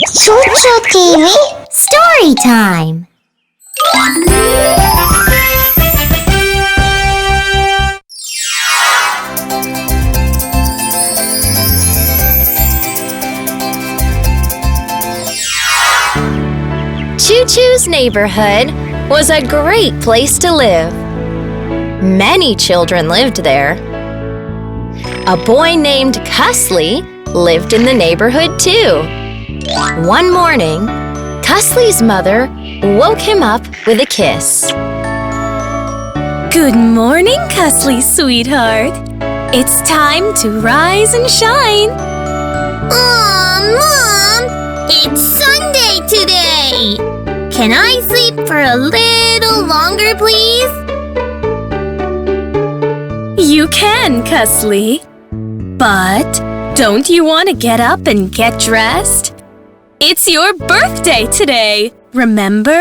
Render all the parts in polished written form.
ChuChu TV Storytime. ChuChu's neighborhood was a great place to live. Many children lived there. A boy named Cussly lived in the neighborhood too. One morning, Cussly's mother woke him up with a kiss. Good morning, Cussly, sweetheart. It's time to rise and shine. Aw, Mom! It's Sunday today! Can I sleep for a little longer, please? You can, Cussly. But don't you want to get up and get dressed? It's your birthday today, remember?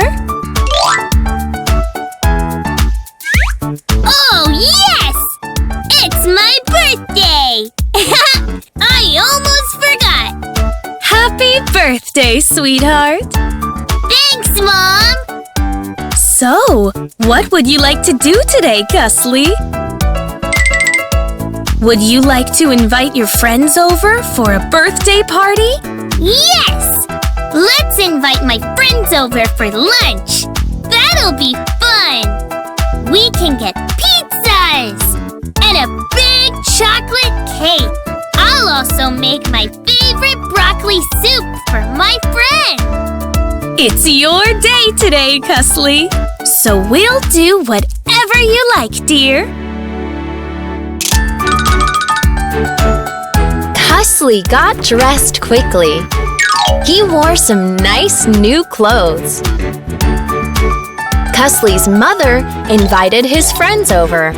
Oh, yes! It's my birthday! I almost forgot! Happy birthday, sweetheart! Thanks, Mom! So, what would you like to do today, Cussly? Would you like to invite your friends over for a birthday party? Yes! Let's invite my friends over for lunch! That'll be fun! We can get pizzas! And a big chocolate cake! I'll also make my favorite broccoli soup for my friend! It's your day today, Cussly. So we'll do whatever you like, dear. Cussly got dressed quickly. He wore some nice new clothes. Cussly's mother invited his friends over.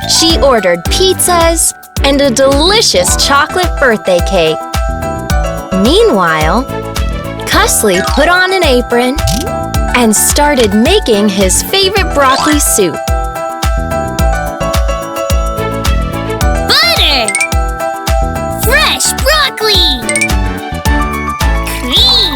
She ordered pizzas and a delicious chocolate birthday cake. Meanwhile, Cussly put on an apron and started making his favorite broccoli soup. Butter! Fresh broccoli! Cream!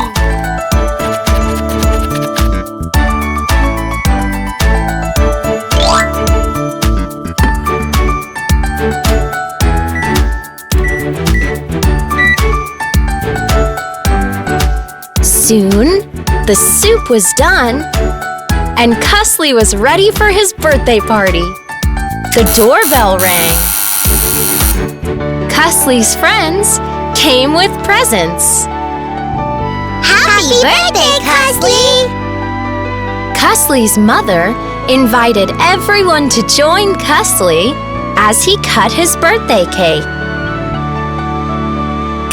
Soon, the soup was done, and Cussly was ready for his birthday party. The doorbell rang. Cussly's friends came with presents. Happy birthday, Cussly! Cussly's mother invited everyone to join Cussly as he cut his birthday cake.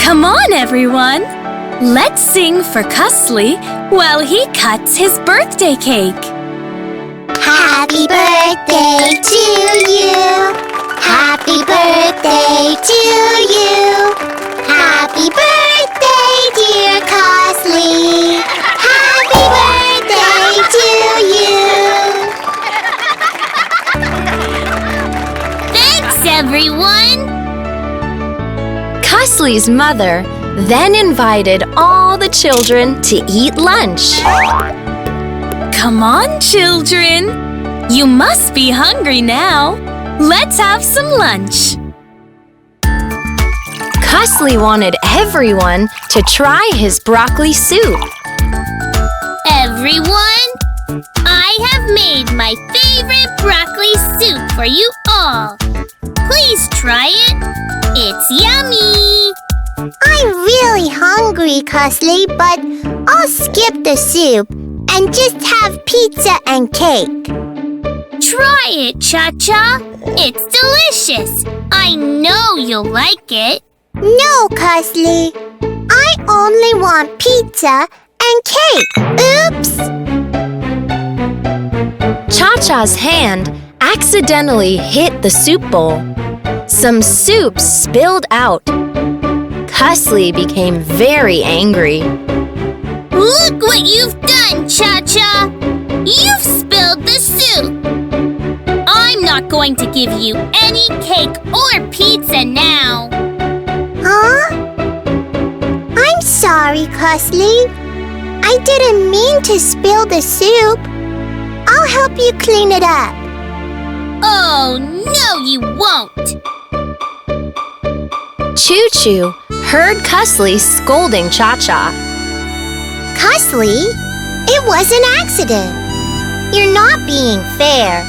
Come on, everyone. Let's sing for Cussly while he cuts his birthday cake. Happy birthday to you! Happy birthday to you! Happy birthday, dear Cussly! Happy birthday to you! Thanks, everyone! Cussly's mother then invited all the children to eat lunch. Come on, children. You must be hungry now. Let's have some lunch. Cussly wanted everyone to try his broccoli soup. Everyone, I have made my favorite broccoli soup for you all. Please try it. It's yummy. I'm really hungry, Cussly, but I'll skip the soup and just have pizza and cake. Try it, Cha-Cha. It's delicious. I know you'll like it. No, Cussly. I only want pizza and cake. Oops! ChaChas' hand accidentally hit the soup bowl. Some soup spilled out. Cussly became very angry. Look what you've done, Cha-Cha! You've spilled the soup! I'm not going to give you any cake or pizza now. Huh? I'm sorry, Cussly. I didn't mean to spill the soup. I'll help you clean it up. Oh, no you won't! ChuChu heard Cussly scolding ChaCha. Cussly, it was an accident. You're not being fair.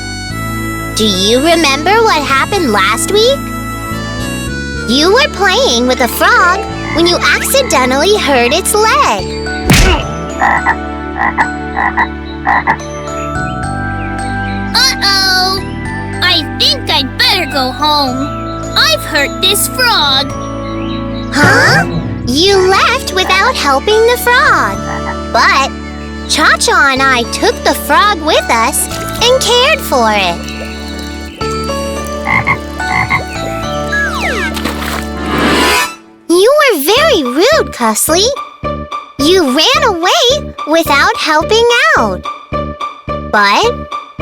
Do you remember what happened last week? You were playing with a frog when you accidentally hurt its leg. Uh-oh! I think I'd better go home. I've hurt this frog. Huh? You left without helping the frog. But ChaCha and I took the frog with us and cared for it. You were very rude, Cussly. You ran away without helping out. But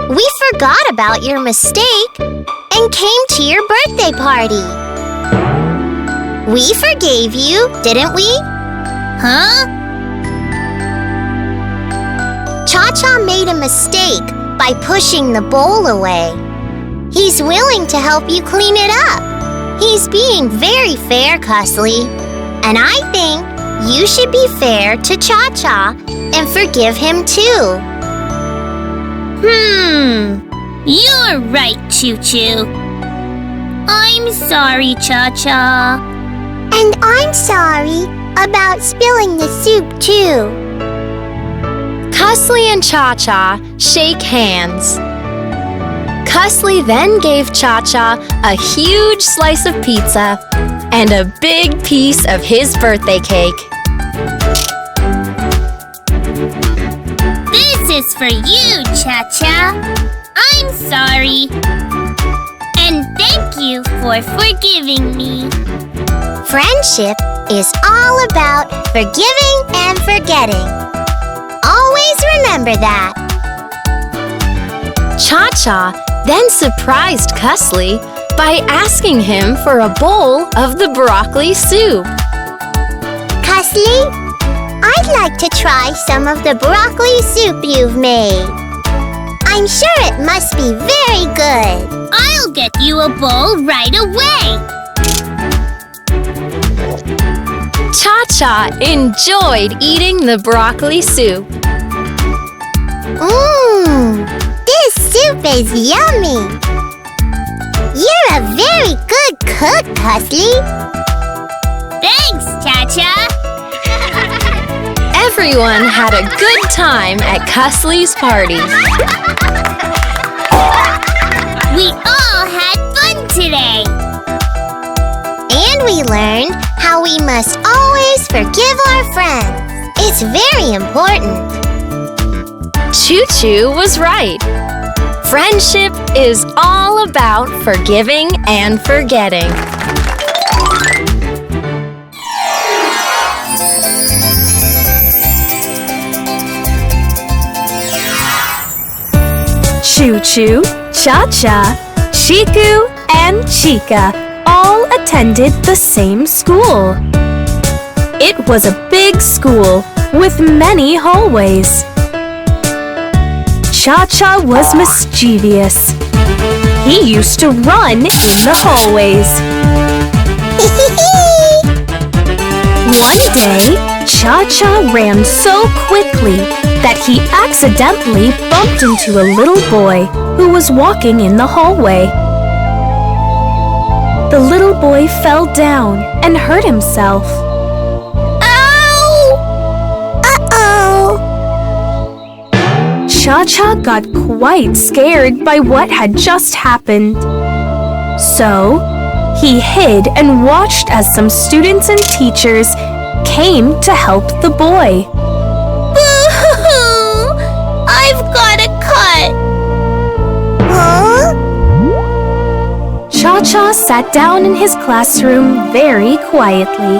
we forgot about your mistake and came to your birthday party. We forgave you, didn't we? Huh? ChaCha made a mistake by pushing the bowl away. He's willing to help you clean it up. He's being very fair, Cussly. And I think you should be fair to ChaCha and forgive him too. You're right, ChuChu. I'm sorry, ChaCha. And I'm sorry about spilling the soup too. Cussly and ChaCha shake hands. Cussly then gave ChaCha a huge slice of pizza and a big piece of his birthday cake. This is for you, ChaCha. I'm sorry. And thank you for forgiving me. Friendship is all about forgiving and forgetting. Always remember that. ChaCha then surprised Cussly by asking him for a bowl of the broccoli soup. Cussly, I'd like to try some of the broccoli soup you've made. I'm sure it must be very good. I'll get you a bowl right away. ChaCha enjoyed eating the broccoli soup. This soup is yummy. You're a very good cook, Cussly. Thanks, ChaCha. Everyone had a good time at Cusslys' party. We all had fun today. And we learned how we must always forgive our friends. It's very important. ChuChu was right. Friendship is all about forgiving and forgetting. ChuChu, ChaCha, Chiku, and Chica all attended the same school. It was a big school with many hallways. ChaCha was mischievous. He used to run in the hallways. One day, ChaCha ran so quickly that he accidentally bumped into a little boy who was walking in the hallway. The little boy fell down and hurt himself. Ow! Uh-oh! ChaCha got quite scared by what had just happened. So, he hid and watched as some students and teachers came to help the boy. Boo-hoo! I've got a cut! Huh? ChaCha sat down in his classroom very quietly.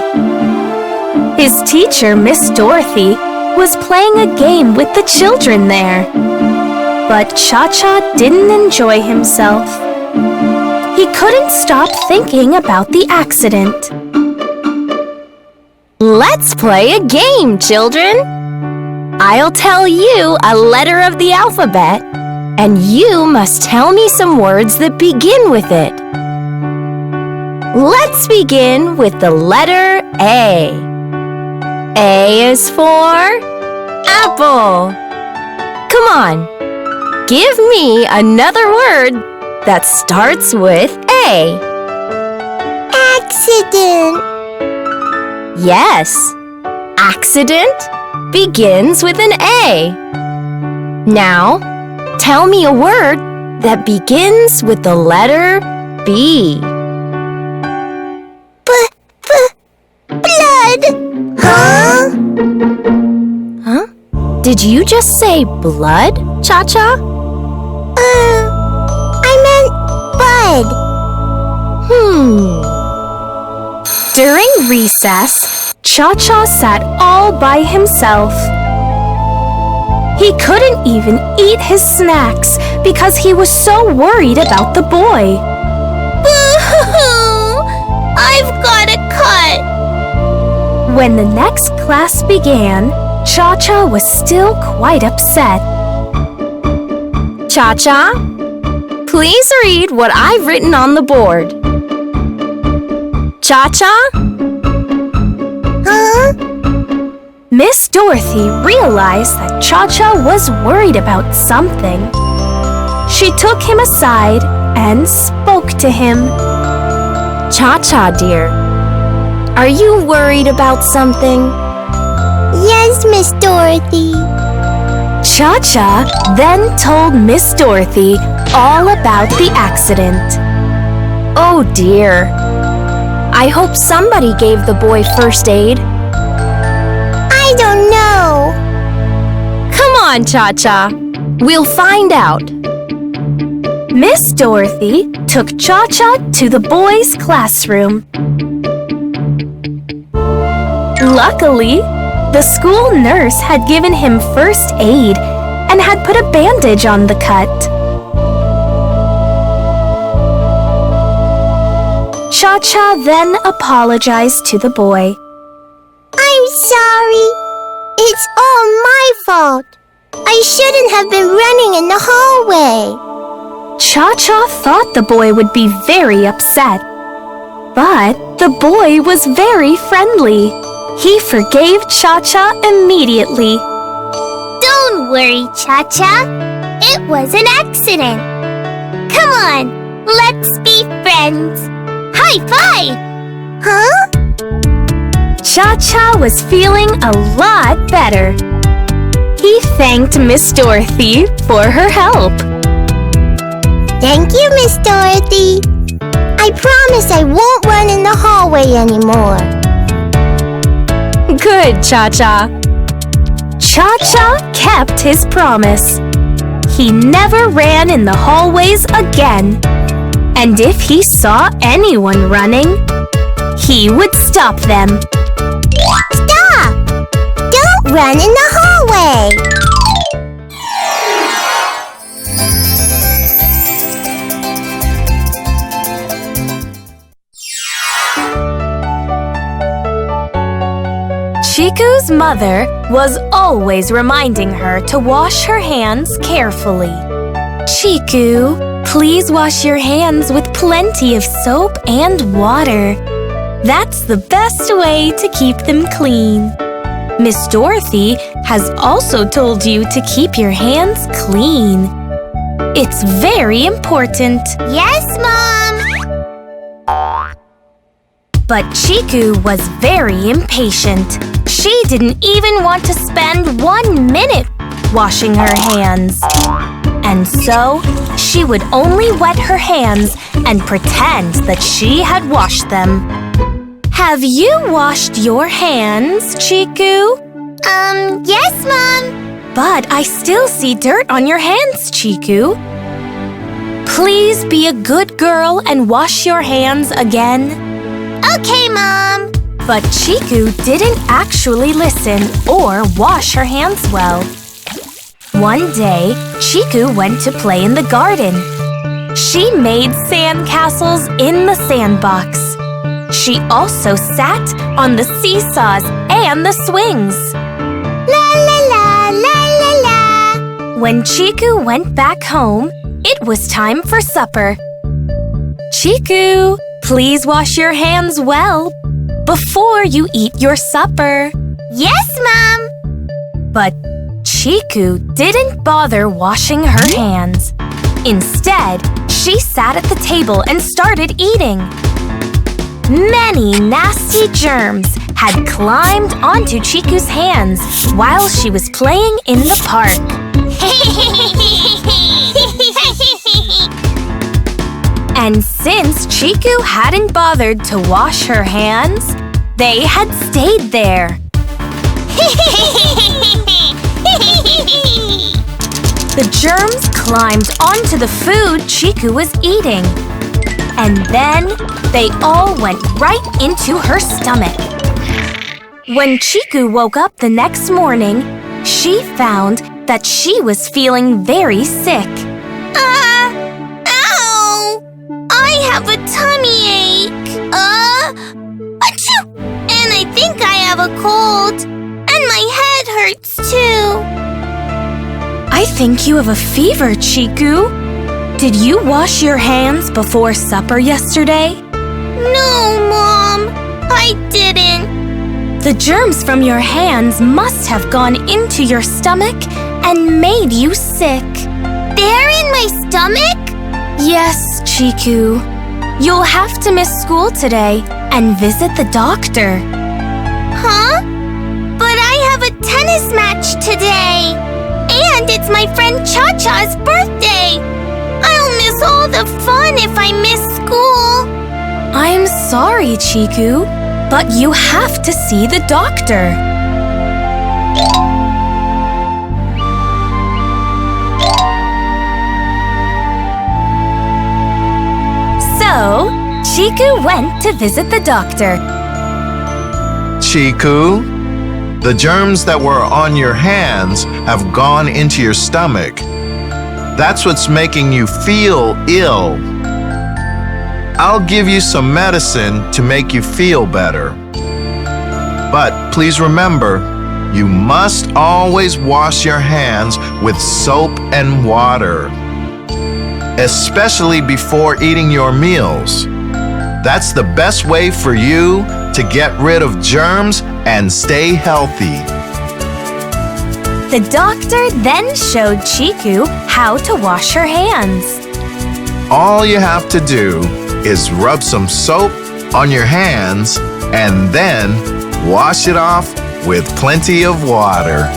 His teacher, Miss Dorothy, was playing a game with the children there. But ChaCha didn't enjoy himself. He couldn't stop thinking about the accident. Let's play a game, children. I'll tell you a letter of the alphabet, and you must tell me some words that begin with it. Let's begin with the letter A. A is for apple. Come on, give me another word that starts with A. Accident. Yes, accident begins with an A. Now, tell me a word that begins with the letter B. Blood. Huh? Huh? Did you just say blood, Cha-Cha? I meant bud. During recess, Cha-Cha sat all by himself. He couldn't even eat his snacks because he was so worried about the boy. Boo-hoo! I've got a cut. When the next class began, Cha-Cha was still quite upset. Cha-Cha, please read what I've written on the board. Cha-Cha? Huh? Miss Dorothy realized that Cha-Cha was worried about something. She took him aside and spoke to him. Cha-Cha, dear, are you worried about something? Yes, Miss Dorothy. Cha-Cha then told Miss Dorothy all about the accident. Oh dear. I hope somebody gave the boy first aid. I don't know. Come on, Cha-Cha. We'll find out. Miss Dorothy took Cha-Cha to the boys' classroom. Luckily, the school nurse had given him first aid and had put a bandage on the cut. Cha-Cha then apologized to the boy. I'm sorry. It's all my fault. I shouldn't have been running in the hallway. Cha-Cha thought the boy would be very upset. But the boy was very friendly. He forgave Cha-Cha immediately. Don't worry, Cha-Cha. It was an accident. Come on, let's be friends. High five! Huh? Cha-Cha was feeling a lot better. He thanked Miss Dorothy for her help. Thank you, Miss Dorothy. I promise I won't run in the hallway anymore. Good, Cha-Cha. Cha-Cha kept his promise. He never ran in the hallways again. And if he saw anyone running, he would stop them. Stop! Don't run in the hallway! ChuChu's mother was always reminding her to wash her hands carefully. ChuChu, please wash your hands with plenty of soap and water. That's the best way to keep them clean. Miss Dorothy has also told you to keep your hands clean. It's very important. Yes, Mom! But ChuChu was very impatient. She didn't even want to spend 1 minute washing her hands. And so, she would only wet her hands and pretend that she had washed them. Have you washed your hands, ChuChu? Yes, Mom. But I still see dirt on your hands, ChuChu. Please be a good girl and wash your hands again. Okay, Mom. But ChuChu didn't actually listen or wash her hands well. One day, ChuChu went to play in the garden. She made sand castles in the sandbox. She also sat on the seesaws and the swings. La la la la la la. When ChuChu went back home, it was time for supper. ChuChu, please wash your hands well before you eat your supper. Yes, Mom. But ChuChu didn't bother washing her hands. Instead, she sat at the table and started eating. Many nasty germs had climbed onto ChuChu's hands while she was playing in the park. And since ChuChu hadn't bothered to wash her hands, they had stayed there. The germs climbed onto the food ChuChu was eating. And then they all went right into her stomach. When ChuChu woke up the next morning, she found that she was feeling very sick. Ow! I have a tummy ache. Achoo! And I think I have a cold. And my head hurts too. I think you have a fever, ChuChu. Did you wash your hands before supper yesterday? No, Mom. I didn't. The germs from your hands must have gone into your stomach and made you sick. They're in my stomach? Yes, ChuChu. You'll have to miss school today and visit the doctor. Huh? But I have a tennis match today. And it's my friend ChaChas' birthday. I'll miss all the fun if I miss school. I'm sorry, ChuChu, but you have to see the doctor. So, ChuChu went to visit the doctor. ChuChu, the germs that were on your hands have gone into your stomach. That's what's making you feel ill. I'll give you some medicine to make you feel better. But please remember, you must always wash your hands with soap and water, especially before eating your meals. That's the best way for you to get rid of germs and stay healthy. The doctor then showed ChuChu how to wash her hands. All you have to do is rub some soap on your hands and then wash it off with plenty of water.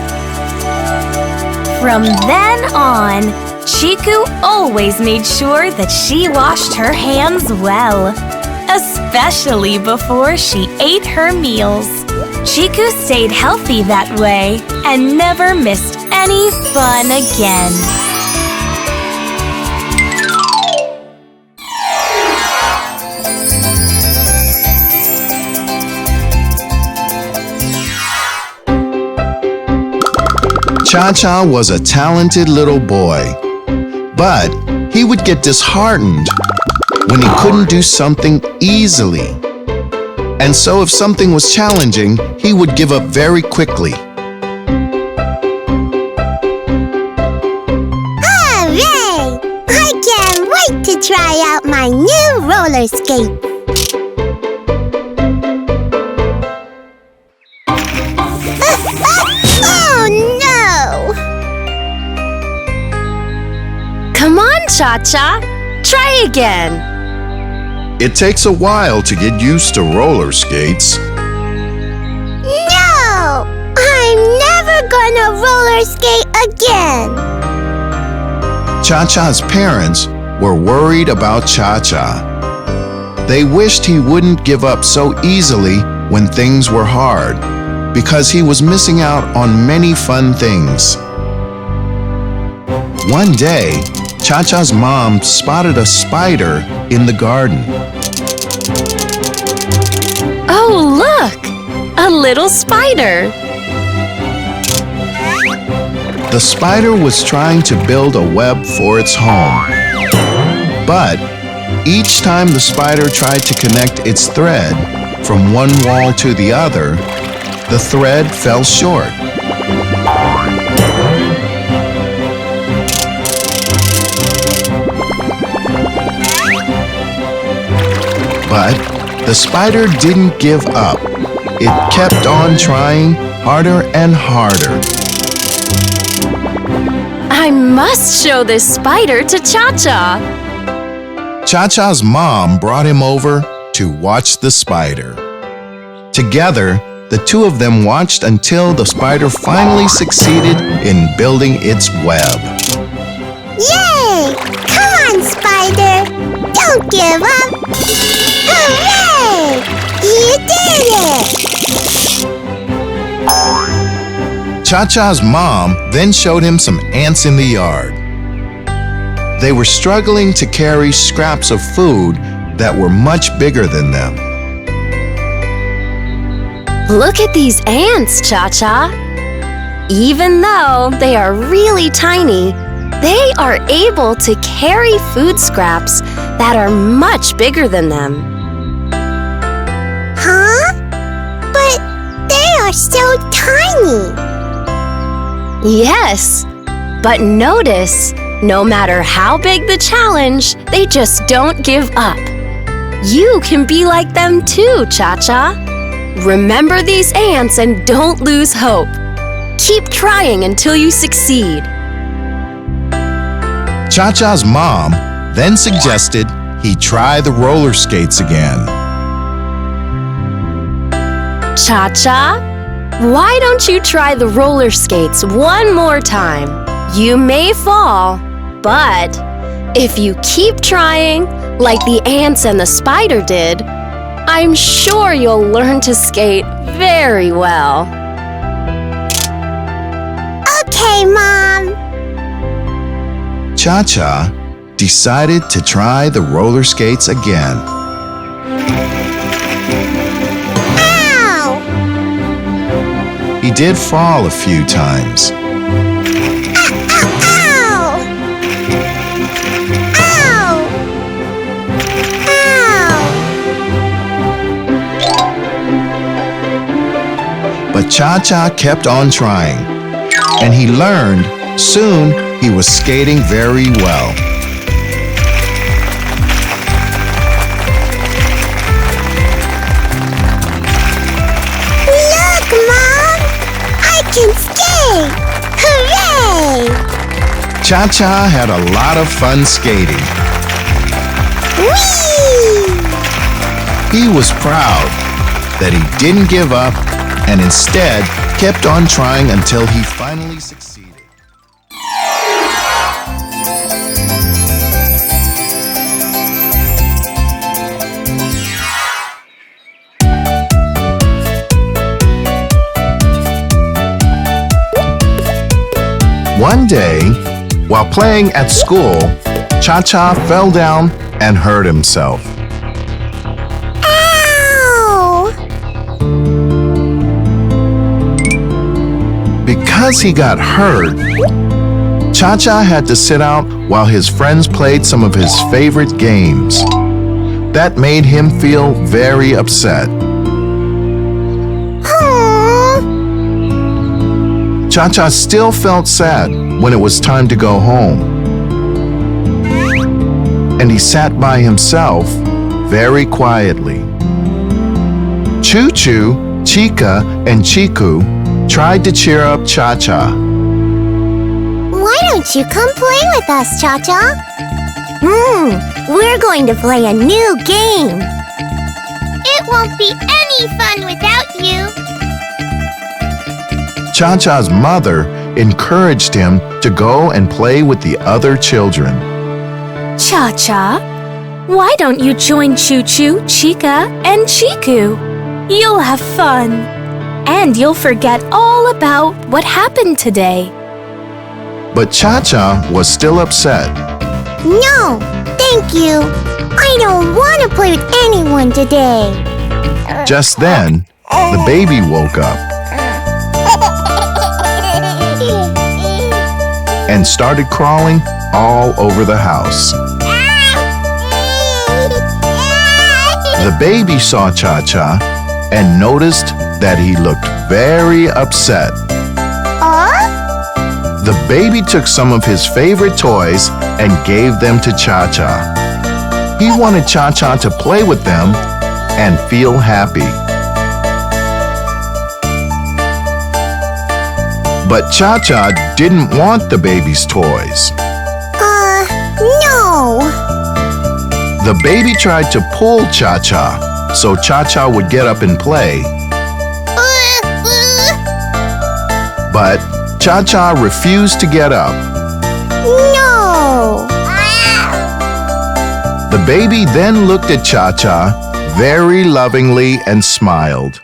From then on, ChuChu always made sure that she washed her hands well, especially before she ate her meals. ChuChu stayed healthy that way and never missed any fun again. ChaCha was a talented little boy, but he would get disheartened when he couldn't do something easily. And so if something was challenging, he would give up very quickly. Hooray! I can't wait to try out my new roller skate. Oh no! Come on, ChaCha. Try again. It takes a while to get used to roller skates. No! I'm never gonna roller skate again. ChaCha's parents were worried about ChaCha. They wished he wouldn't give up so easily when things were hard, because he was missing out on many fun things. One day, ChaCha's mom spotted a spider in the garden. Oh, look! A little spider. The spider was trying to build a web for its home. But each time the spider tried to connect its thread, from one wall to the other, the thread fell short. But the spider didn't give up. It kept on trying harder and harder. I must show this spider to ChaCha. ChaCha's mom brought him over to watch the spider. Together, the two of them watched until the spider finally succeeded in building its web. Yay! Come on, spider! Don't give up! Hooray! You did it! ChaCha's mom then showed him some ants in the yard. They were struggling to carry scraps of food that were much bigger than them. Look at these ants, ChaCha. Even though they are really tiny, they are able to carry food scraps that are much bigger than them. Huh? But they are so tiny. Yes, but notice, no matter how big the challenge, they just don't give up. You can be like them too, ChaCha. Remember these ants and don't lose hope. Keep trying until you succeed. ChaCha's mom then suggested he try the roller skates again. ChaCha, why don't you try the roller skates one more time? You may fall, but if you keep trying, like the ants and the spider did, I'm sure you'll learn to skate very well. Okay, Mom. ChaCha decided to try the roller skates again. Ow! He did fall a few times. But ChaCha kept on trying, and he learned soon he was skating very well. Look, Mom! I can skate! Hooray! ChaCha had a lot of fun skating. Whee! He was proud that he didn't give up and instead kept on trying until he finally succeeded. One day, while playing at school, ChaCha fell down and hurt himself. Ow! Because he got hurt, ChaCha had to sit out while his friends played some of his favorite games. That made him feel very upset. ChaCha still felt sad when it was time to go home. And he sat by himself very quietly. ChuChu, Chica, and Chiku tried to cheer up ChaCha. Why don't you come play with us, ChaCha? We're going to play a new game. It won't be any fun without you. ChaCha's mother encouraged him to go and play with the other children. ChaCha, why don't you join ChuChu, Chica, and Chiku? You'll have fun. And you'll forget all about what happened today. But ChaCha was still upset. No, thank you. I don't want to play with anyone today. Just then, the baby woke up and started crawling all over the house. The baby saw Cha-Cha and noticed that he looked very upset. The baby took some of his favorite toys and gave them to Cha-Cha. He wanted Cha-Cha to play with them and feel happy. But Cha-Cha didn't want the baby's toys. No. The baby tried to pull Cha-Cha so Cha-Cha would get up and play. But Cha-Cha refused to get up. No. The baby then looked at Cha-Cha very lovingly and smiled.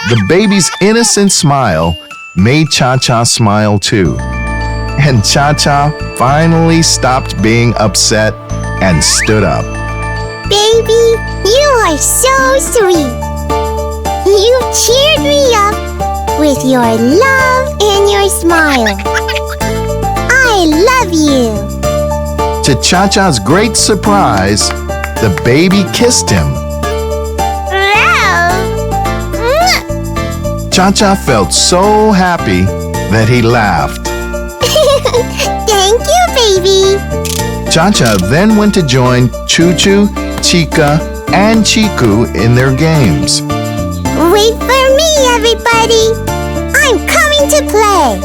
The baby's innocent smile made Cha-Cha smile too. And Cha-Cha finally stopped being upset and stood up. Baby, you are so sweet. You cheered me up with your love and your smile. I love you. To Cha-Cha's great surprise, the baby kissed him. Cha-Cha felt so happy that he laughed. Thank you, baby. Cha-Cha then went to join ChuChu, Chica, and Chiku in their games. Wait for me, everybody. I'm coming to play.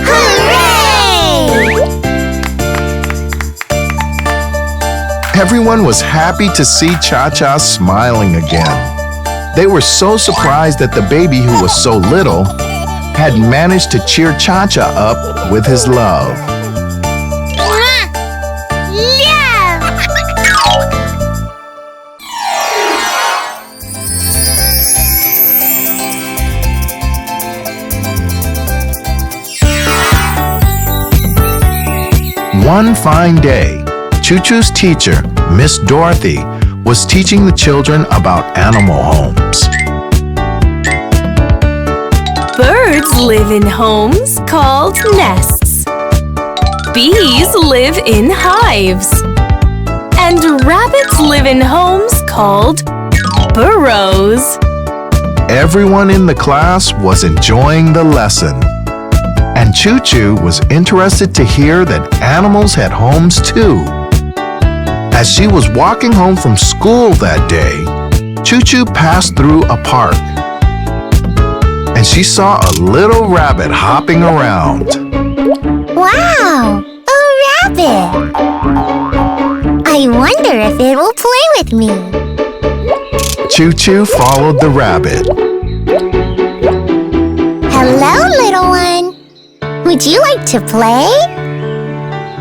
Hooray! Everyone was happy to see Cha-Cha smiling again. They were so surprised that the baby, who was so little, had managed to cheer Cha-Cha up with his love. One fine day, ChuChu's teacher, Miss Dorothy, was teaching the children about animal homes. Birds live in homes called nests. Bees live in hives. And rabbits live in homes called burrows. Everyone in the class was enjoying the lesson. And ChuChu was interested to hear that animals had homes too. As she was walking home from school that day, ChuChu passed through a park. And she saw a little rabbit hopping around. Wow, a rabbit. I wonder if it will play with me. ChuChu followed the rabbit. Hello, little one. Would you like to play?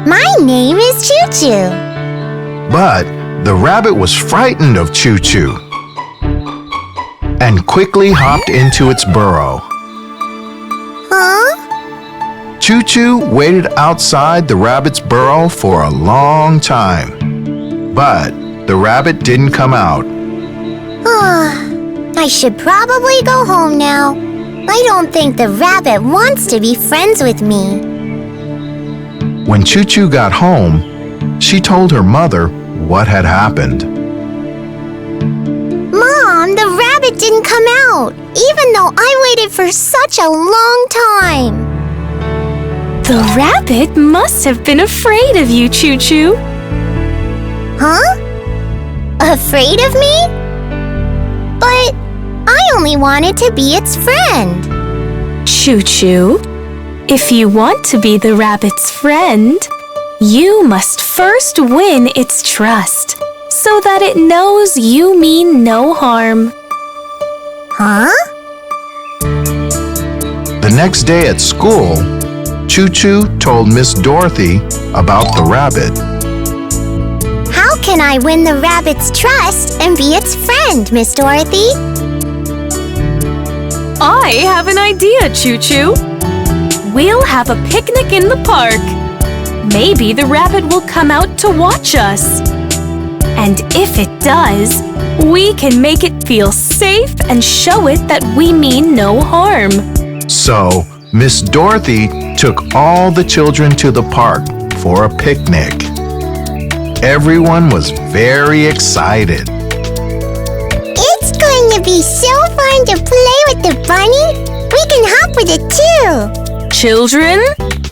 My name is ChuChu. But the rabbit was frightened of ChuChu and quickly hopped into its burrow. Huh? ChuChu waited outside the rabbit's burrow for a long time. But the rabbit didn't come out. I should probably go home now. I don't think the rabbit wants to be friends with me. When ChuChu got home, she told her mother what had happened. Mom, the rabbit didn't come out, even though I waited for such a long time. The rabbit must have been afraid of you, ChuChu. Huh? Afraid of me? But I only wanted to be its friend. ChuChu, if you want to be the rabbit's friend, you must first win its trust so that it knows you mean no harm. Huh? The next day at school, ChuChu told Miss Dorothy about the rabbit. How can I win the rabbit's trust and be its friend, Miss Dorothy? I have an idea, ChuChu. We'll have a picnic in the park. Maybe the rabbit will come out to watch us. And if it does, we can make it feel safe and show it that we mean no harm. So, Miss Dorothy took all the children to the park for a picnic. Everyone was very excited. It's going to be so fun to play with the bunny. We can hop with it too. Children,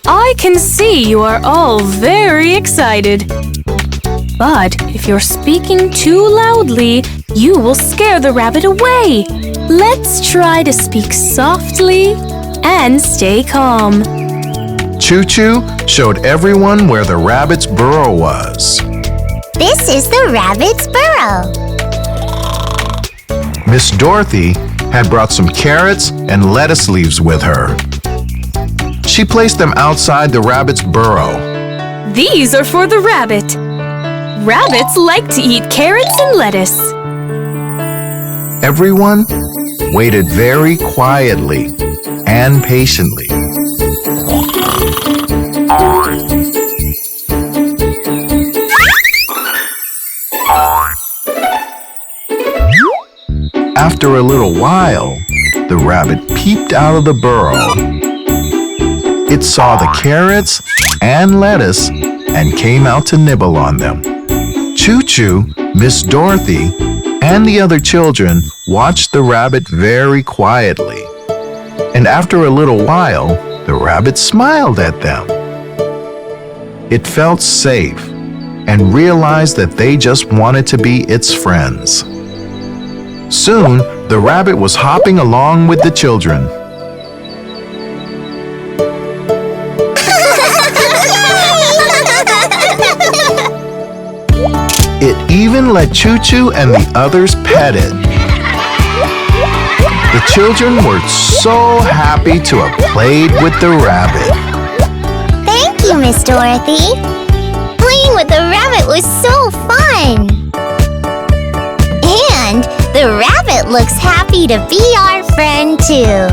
I can see you are all very excited. But if you're speaking too loudly, you will scare the rabbit away. Let's try to speak softly and stay calm. ChuChu showed everyone where the rabbit's burrow was. This is the rabbit's burrow. Miss Dorothy had brought some carrots and lettuce leaves with her. She placed them outside the rabbit's burrow. These are for the rabbit. Rabbits like to eat carrots and lettuce. Everyone waited very quietly and patiently. After a little while, the rabbit peeped out of the burrow. It saw the carrots and lettuce and came out to nibble on them. ChuChu, Miss Dorothy, and the other children watched the rabbit very quietly. And after a little while, the rabbit smiled at them. It felt safe and realized that they just wanted to be its friends. Soon, the rabbit was hopping along with the children. It even let ChuChu and the others pet it. The children were so happy to have played with the rabbit. Thank you, Miss Dorothy. Playing with the rabbit was so fun. And the rabbit looks happy to be our friend too.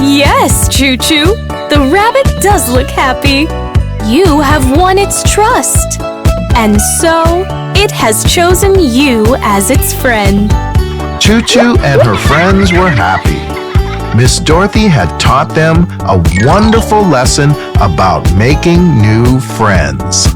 Yes, ChuChu, the rabbit does look happy. You have won its trust. And so, it has chosen you as its friend. ChuChu and her friends were happy. Miss Dorothy had taught them a wonderful lesson about making new friends.